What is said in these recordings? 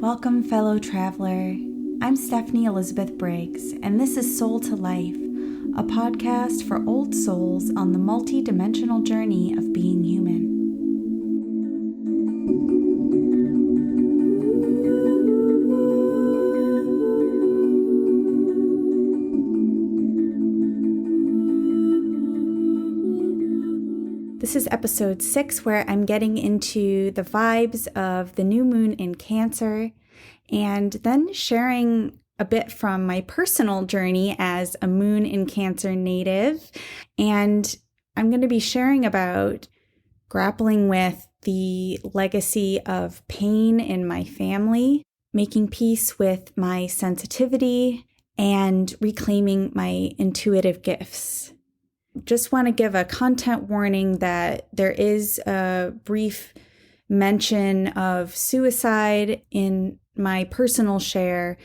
Welcome, fellow traveler. I'm Stephanie Elizabeth Briggs, and this is Soul to Life, a podcast for old souls on the multi-dimensional journey of being human. This is episode 6, where I'm getting into the vibes of the new moon in Cancer, and then sharing a bit from my personal journey as a moon in Cancer native. And I'm going to be sharing about grappling with the legacy of pain in my family, making peace with my sensitivity, and reclaiming my intuitive gifts. Just want to give a content warning that there is a brief mention of suicide in my personal share.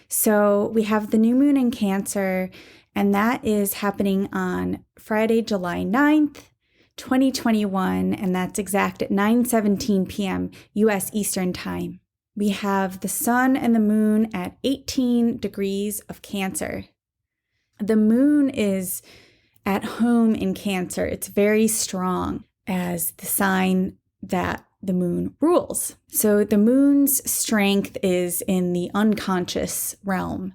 So we have the new moon in Cancer, and that is happening on Friday, July 9th, 2021, and that's exact at 9:17 p.m. U.S. Eastern Time. We have the sun and the moon at 18 degrees of Cancer. The moon is at home in Cancer. It's very strong as the sign that the moon rules. So the moon's strength is in the unconscious realm,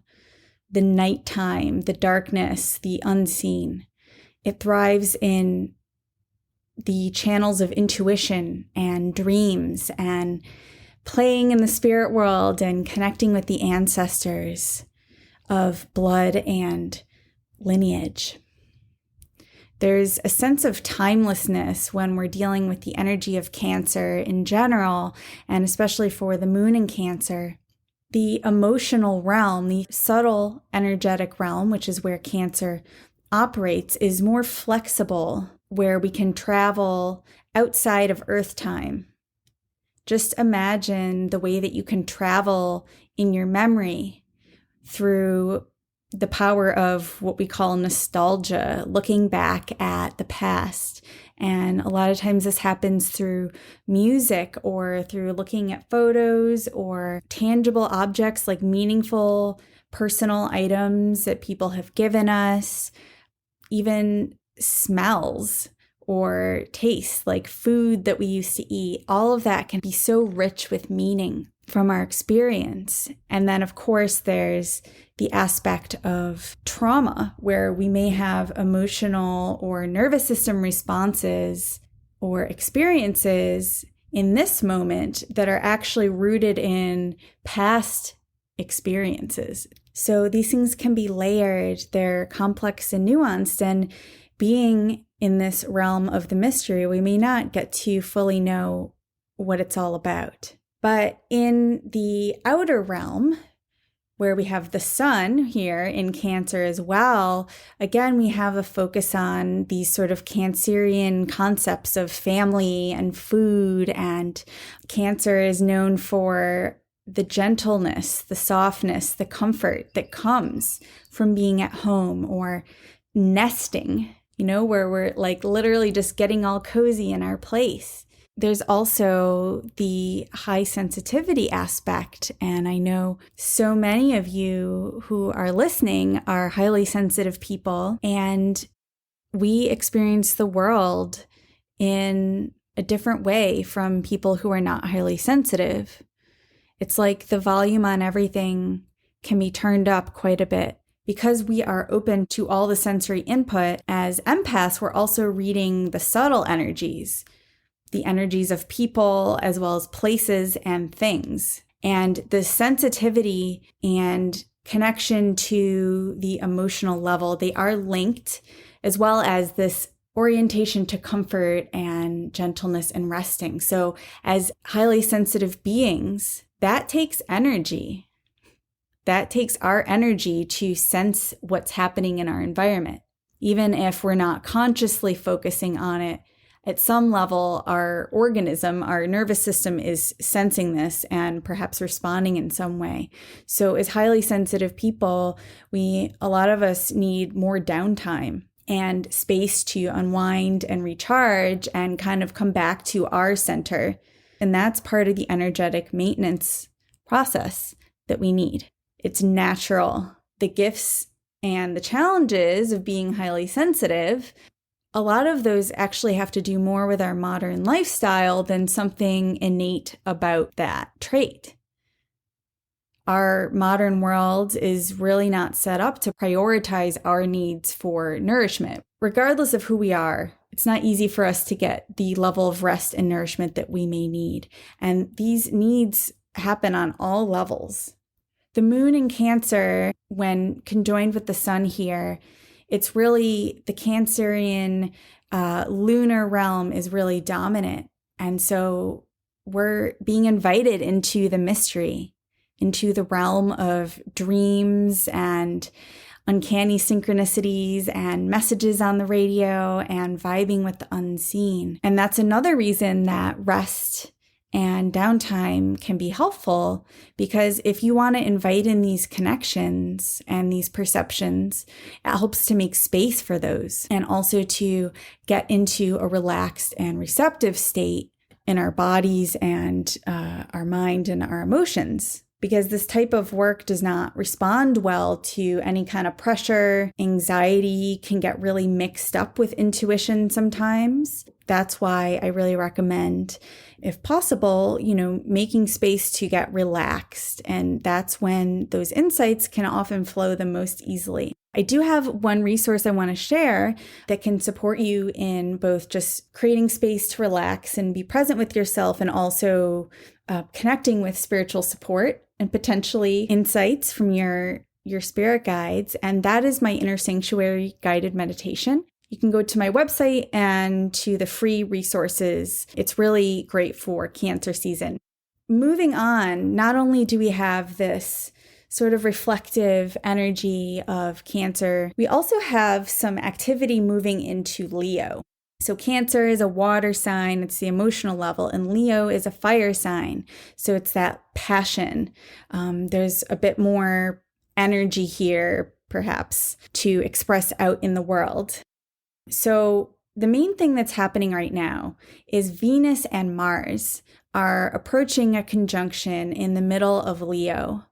the nighttime, the darkness, the unseen. It thrives in the channels of intuition and dreams and playing in the spirit world and connecting with the ancestors of blood and lineage. There's a sense of timelessness when we're dealing with the energy of Cancer in general, and especially for the moon in Cancer. The emotional realm, the subtle energetic realm, which is where Cancer operates, is more flexible, where we can travel outside of Earth time. Just imagine the way that you can travel in your memory through the power of what we call nostalgia, looking back at the past. And a lot of times this happens through music or through looking at photos or tangible objects like meaningful personal items that people have given us, even smells or tastes like food that we used to eat. All of that can be so rich with meaning from our experience. And then, of course, there's the aspect of trauma, where we may have emotional or nervous system responses or experiences in this moment that are actually rooted in past experiences. So these things can be layered, they're complex and nuanced, and being in this realm of the mystery, we may not get to fully know what it's all about. But in the outer realm, where we have the sun here in Cancer as well, again, we have a focus on these sort of Cancerian concepts of family and food. And Cancer is known for the gentleness, the softness, the comfort that comes from being at home or nesting, where we're like literally just getting all cozy in our place. There's also the high sensitivity aspect, and I know so many of you who are listening are highly sensitive people, and we experience the world in a different way from people who are not highly sensitive. It's like the volume on everything can be turned up quite a bit. Because we are open to all the sensory input, as empaths, we're also reading the subtle energies, the energies of people as well as places and things. And the sensitivity and connection to the emotional level, they are linked, as well as this orientation to comfort and gentleness and resting. So as highly sensitive beings, that takes energy. That takes our energy to sense what's happening in our environment. Even if we're not consciously focusing on it, at some level, our organism, our nervous system is sensing this and perhaps responding in some way. So as highly sensitive people, a lot of us need more downtime and space to unwind and recharge and kind of come back to our center. And that's part of the energetic maintenance process that we need. It's natural. The gifts and the challenges of being highly sensitive, a lot of those actually have to do more with our modern lifestyle than something innate about that trait. Our modern world is really not set up to prioritize our needs for nourishment. Regardless of who we are, it's not easy for us to get the level of rest and nourishment that we may need. And these needs happen on all levels. The moon in Cancer, when conjoined with the sun here, it's really the Cancerian lunar realm is really dominant. And so we're being invited into the mystery, into the realm of dreams and uncanny synchronicities and messages on the radio and vibing with the unseen. And that's another reason that rest and downtime can be helpful, because if you want to invite in these connections and these perceptions, it helps to make space for those and also to get into a relaxed and receptive state in our bodies and our mind and our emotions. Because this type of work does not respond well to any kind of pressure. Anxiety can get really mixed up with intuition sometimes. That's why I really recommend, if possible, making space to get relaxed. And that's when those insights can often flow the most easily. I do have one resource I want to share that can support you in both just creating space to relax and be present with yourself, and also connecting with spiritual support and potentially insights from your spirit guides. And that is my Inner Sanctuary guided meditation. You can go to my website and to the free resources. It's really great for Cancer season. Moving on, not only do we have this sort of reflective energy of Cancer, we also have some activity moving into Leo. So Cancer is a water sign, it's the emotional level, and Leo is a fire sign. So it's that passion. There's a bit more energy here, perhaps, to express out in the world. So the main thing that's happening right now is Venus and Mars are approaching a conjunction in the middle of Leo.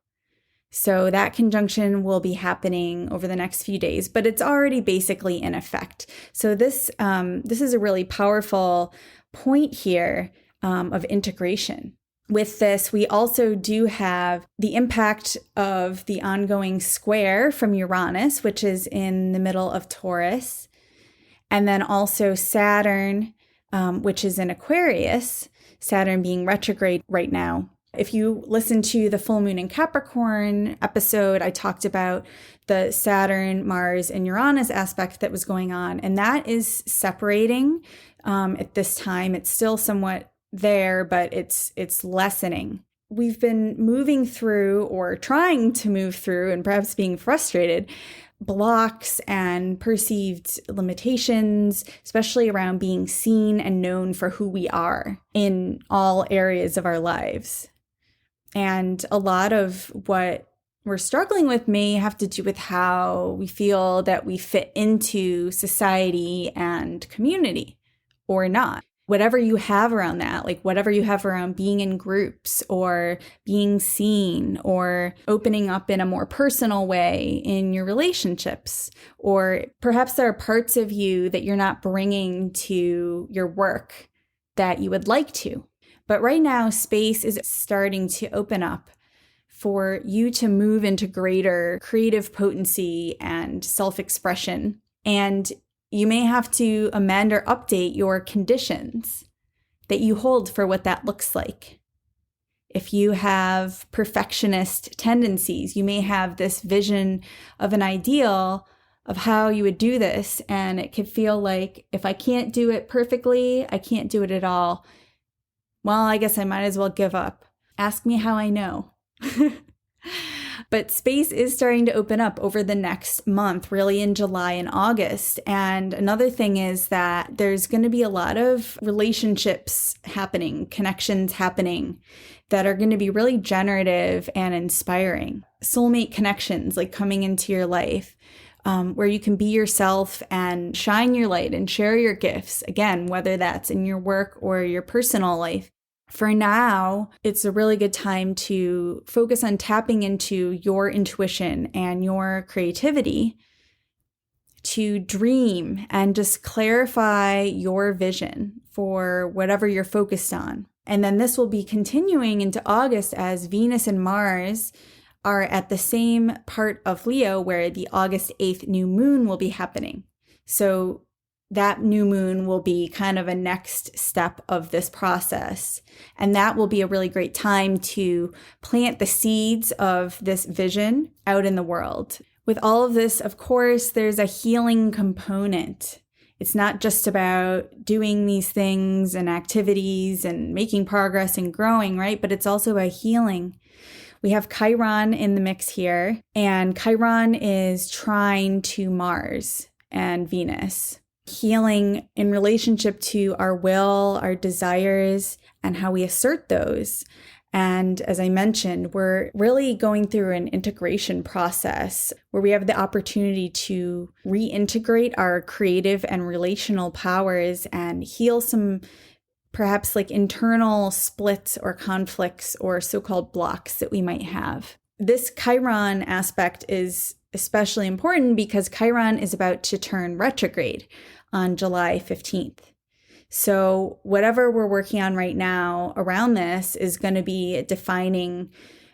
So that conjunction will be happening over the next few days, but it's already basically in effect. So this is a really powerful point here of integration. With this, we also do have the impact of the ongoing square from Uranus, which is in the middle of Taurus, and then also Saturn, which is in Aquarius, Saturn being retrograde right now. If you listen to the full moon in Capricorn episode, I talked about the Saturn, Mars, and Uranus aspect that was going on, and that is separating at this time. It's still somewhat there, but it's lessening. We've been moving through, or trying to move through, and perhaps being frustrated, blocks and perceived limitations, especially around being seen and known for who we are in all areas of our lives. And a lot of what we're struggling with may have to do with how we feel that we fit into society and community or not. Whatever you have around that, like whatever you have around being in groups or being seen or opening up in a more personal way in your relationships, or perhaps there are parts of you that you're not bringing to your work that you would like to. But right now, space is starting to open up for you to move into greater creative potency and self-expression. And you may have to amend or update your conditions that you hold for what that looks like. If you have perfectionist tendencies, you may have this vision of an ideal of how you would do this, and it could feel like, if I can't do it perfectly, I can't do it at all. Well, I guess I might as well give up. Ask me how I know. But space is starting to open up over the next month, really in July and August. And another thing is that there's going to be a lot of relationships happening, connections happening that are going to be really generative and inspiring. Soulmate connections like coming into your life, where you can be yourself and shine your light and share your gifts. Again, whether that's in your work or your personal life. For now, it's a really good time to focus on tapping into your intuition and your creativity, to dream and just clarify your vision for whatever you're focused on. And then this will be continuing into August as Venus and Mars are at the same part of Leo where the August 8th new moon will be happening. So that new moon will be kind of a next step of this process. And that will be a really great time to plant the seeds of this vision out in the world. With all of this, of course, there's a healing component. It's not just about doing these things and activities and making progress and growing, right? But it's also about healing. We have Chiron in the mix here, and Chiron is trine to Mars and Venus. Healing in relationship to our will, our desires, and how we assert those. And as I mentioned, we're really going through an integration process where we have the opportunity to reintegrate our creative and relational powers and heal some perhaps like internal splits or conflicts or so-called blocks that we might have. This Chiron aspect is especially important because Chiron is about to turn retrograde on July 15th. So whatever we're working on right now around this is going to be a defining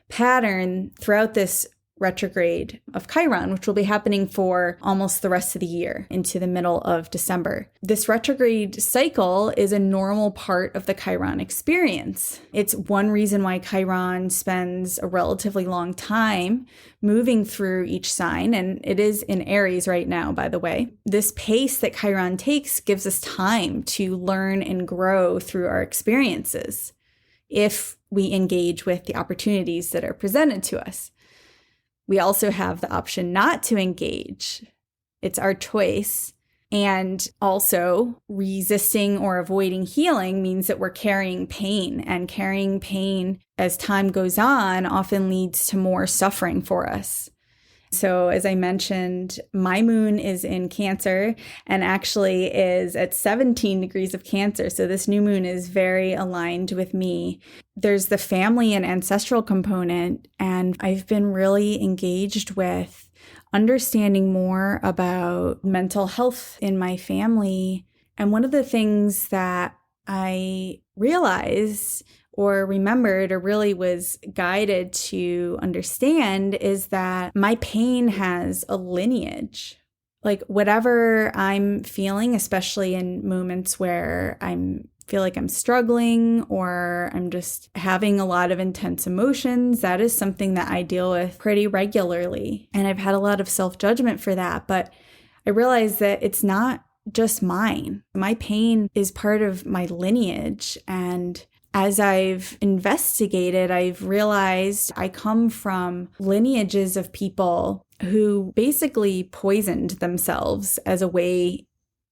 pattern throughout this retrograde of Chiron, which will be happening for almost the rest of the year into the middle of December. This retrograde cycle is a normal part of the Chiron experience. It's one reason why Chiron spends a relatively long time moving through each sign, and it is in Aries right now, by the way. This pace that Chiron takes gives us time to learn and grow through our experiences if we engage with the opportunities that are presented to us. We also have the option not to engage. It's our choice. And also, resisting or avoiding healing means that we're carrying pain. And carrying pain as time goes on often leads to more suffering for us. So as I mentioned, my moon is in Cancer and actually is at 17 degrees of Cancer. So this new moon is very aligned with me. There's the family and ancestral component, and I've been really engaged with understanding more about mental health in my family. And one of the things that I realized or remembered or really was guided to understand is that my pain has a lineage. Like whatever I'm feeling, especially in moments where feel like I'm struggling or I'm just having a lot of intense emotions, that is something that I deal with pretty regularly. And I've had a lot of self-judgment for that, but I realized that it's not just mine. My pain is part of my lineage, and as I've investigated, I've realized I come from lineages of people who basically poisoned themselves as a way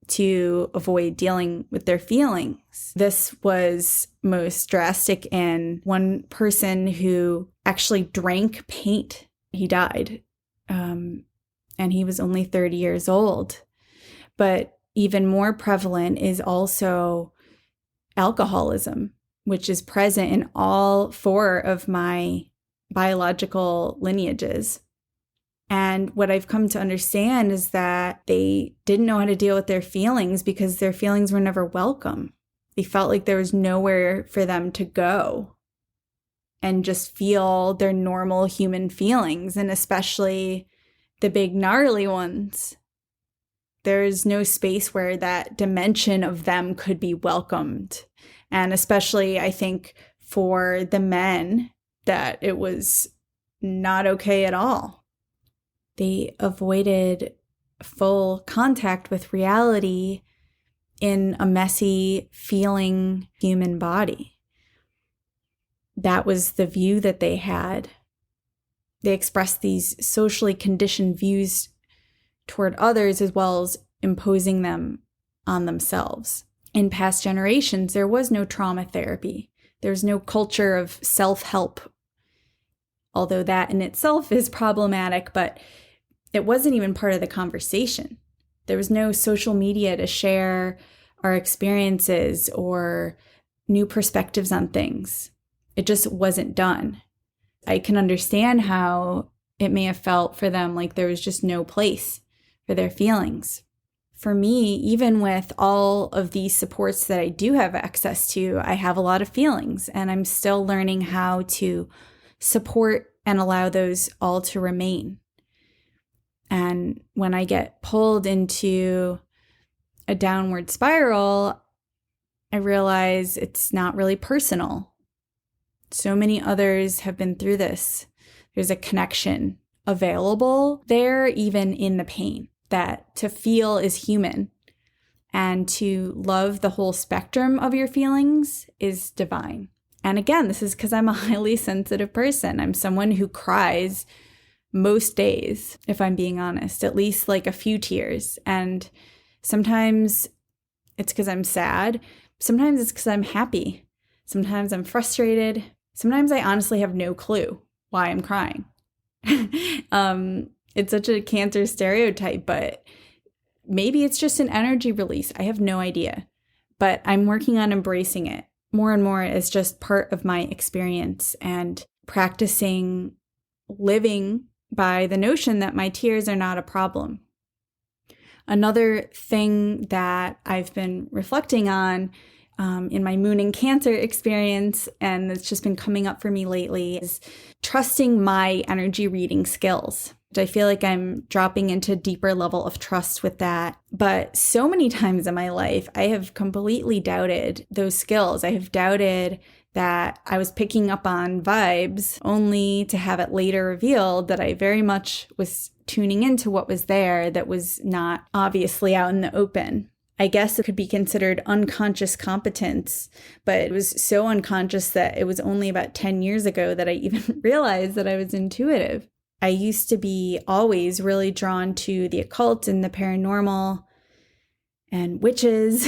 to avoid dealing with their feelings. This was most drastic in one person who actually drank paint. He died, and he was only 30 years old. But even more prevalent is also alcoholism, which is present in all four of my biological lineages. And what I've come to understand is that they didn't know how to deal with their feelings because their feelings were never welcome. They felt like there was nowhere for them to go and just feel their normal human feelings, and especially the big gnarly ones. There's no space where that dimension of them could be welcomed. And especially, I think, for the men, that it was not okay at all. They avoided full contact with reality in a messy, feeling human body. That was the view that they had. They expressed these socially conditioned views toward others as well as imposing them on themselves. In past generations, there was no trauma therapy. There's no culture of self-help, although that in itself is problematic, but it wasn't even part of the conversation. There was no social media to share our experiences or new perspectives on things. It just wasn't done. I can understand how it may have felt for them like there was just no place for their feelings. For me, even with all of these supports that I do have access to, I have a lot of feelings, and I'm still learning how to support and allow those all to remain. And when I get pulled into a downward spiral, I realize it's not really personal. So many others have been through this. There's a connection available there, even in the pain, that to feel is human, and to love the whole spectrum of your feelings is divine. And again, this is because I'm a highly sensitive person. I'm someone who cries most days, if I'm being honest, at least like a few tears. And sometimes it's because I'm sad. Sometimes it's because I'm happy. Sometimes I'm frustrated. Sometimes I honestly have no clue why I'm crying. It's such a Cancer stereotype, but maybe it's just an energy release. I have no idea. But I'm working on embracing it more and more as just part of my experience and practicing living by the notion that my tears are not a problem. Another thing that I've been reflecting on in my Moon in Cancer experience, and it's just been coming up for me lately, is trusting my energy reading skills. I feel like I'm dropping into a deeper level of trust with that. But so many times in my life, I have completely doubted those skills. I have doubted that I was picking up on vibes, only to have it later revealed that I very much was tuning into what was there that was not obviously out in the open. I guess it could be considered unconscious competence, but it was so unconscious that it was only about 10 years ago that I even realized that I was intuitive. I used to be always really drawn to the occult and the paranormal and witches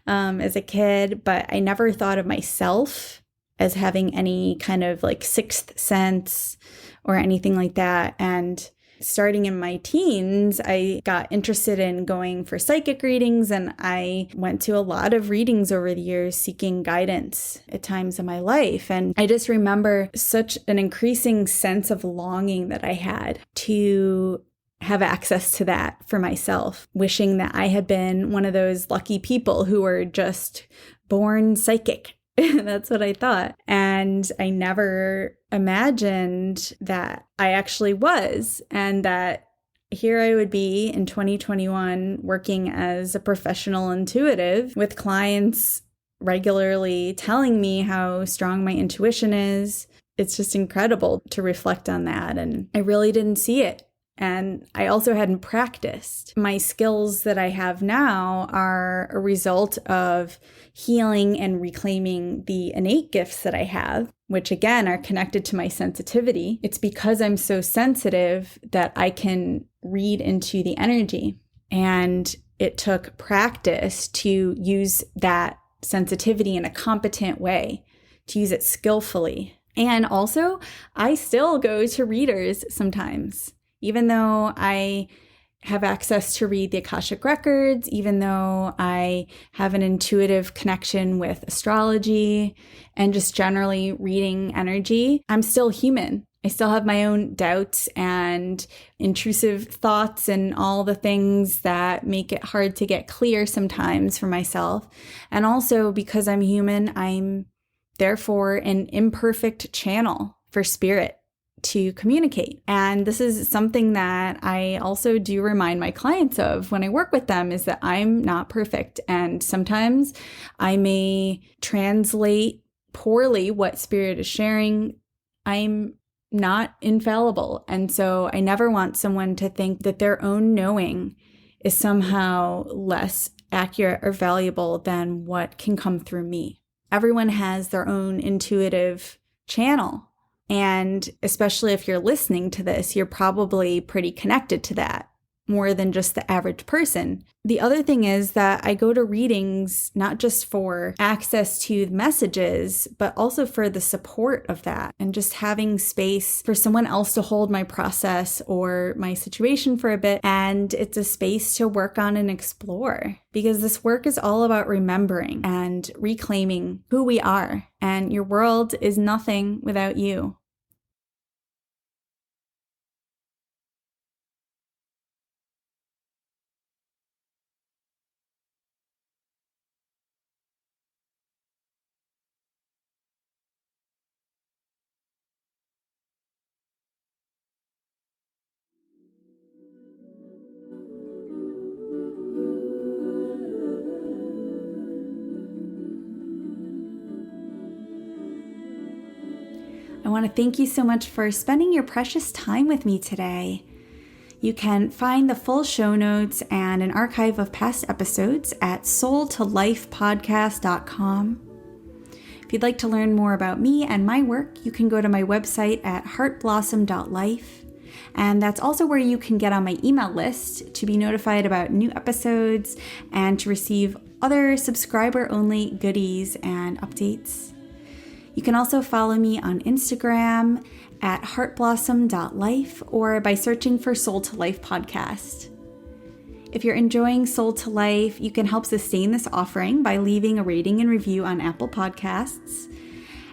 as a kid, but I never thought of myself as having any kind of like sixth sense or anything like that. And starting in my teens, I got interested in going for psychic readings, and I went to a lot of readings over the years seeking guidance at times in my life. And I just remember such an increasing sense of longing that I had to have access to that for myself, wishing that I had been one of those lucky people who were just born psychic. That's what I thought. And I never imagined that I actually was, and that here I would be in 2021 working as a professional intuitive with clients regularly telling me how strong my intuition is. It's just incredible to reflect on that. And I really didn't see it. And I also hadn't practiced. My skills that I have now are a result of healing and reclaiming the innate gifts that I have, which again are connected to my sensitivity. It's because I'm so sensitive that I can read into the energy. And it took practice to use that sensitivity in a competent way, to use it skillfully. And also, I still go to readers sometimes. Even though I have access to read the Akashic Records, even though I have an intuitive connection with astrology and just generally reading energy, I'm still human. I still have my own doubts and intrusive thoughts and all the things that make it hard to get clear sometimes for myself. And also because I'm human, I'm therefore an imperfect channel for spirit to communicate. And this is something that I also do remind my clients of when I work with them, is that I'm not perfect. And sometimes I may translate poorly what spirit is sharing. I'm not infallible. And so I never want someone to think that their own knowing is somehow less accurate or valuable than what can come through me. Everyone has their own intuitive channel. And especially if you're listening to this, you're probably pretty connected to that. more than just the average person. The other thing is that I go to readings not just for access to messages, but also for the support of that and just having space for someone else to hold my process or my situation for a bit. And it's a space to work on and explore, because this work is all about remembering and reclaiming who we are. And your world is nothing without you. I want to thank you so much for spending your precious time with me today. You can find the full show notes and an archive of past episodes at soultolifepodcast.com. If you'd like to learn more about me and my work, you can go to my website at heartblossom.life. And that's also where you can get on my email list to be notified about new episodes and to receive other subscriber-only goodies and updates. You can also follow me on Instagram at heartblossom.life or by searching for Soul to Life Podcast. If you're enjoying Soul to Life, you can help sustain this offering by leaving a rating and review on Apple Podcasts,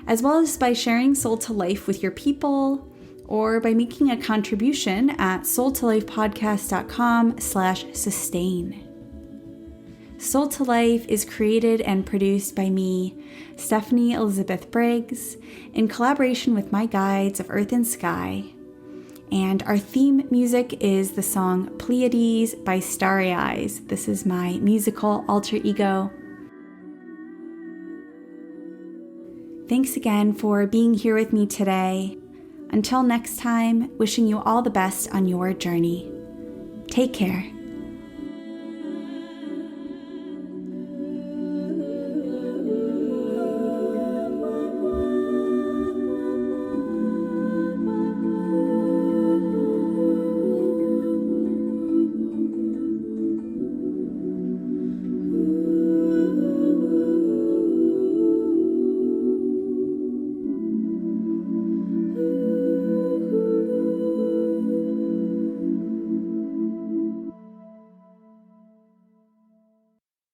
as well as by sharing Soul to Life with your people or by making a contribution at soultolifepodcast.com/sustain. Soul to Life is created and produced by me, Stephanie Elizabeth Briggs, in collaboration with my guides of Earth and Sky. And our theme music is the song Pleiades by Starry Eyes. This is my musical alter ego. Thanks again for being here with me today. Until next time, wishing you all the best on your journey. Take care.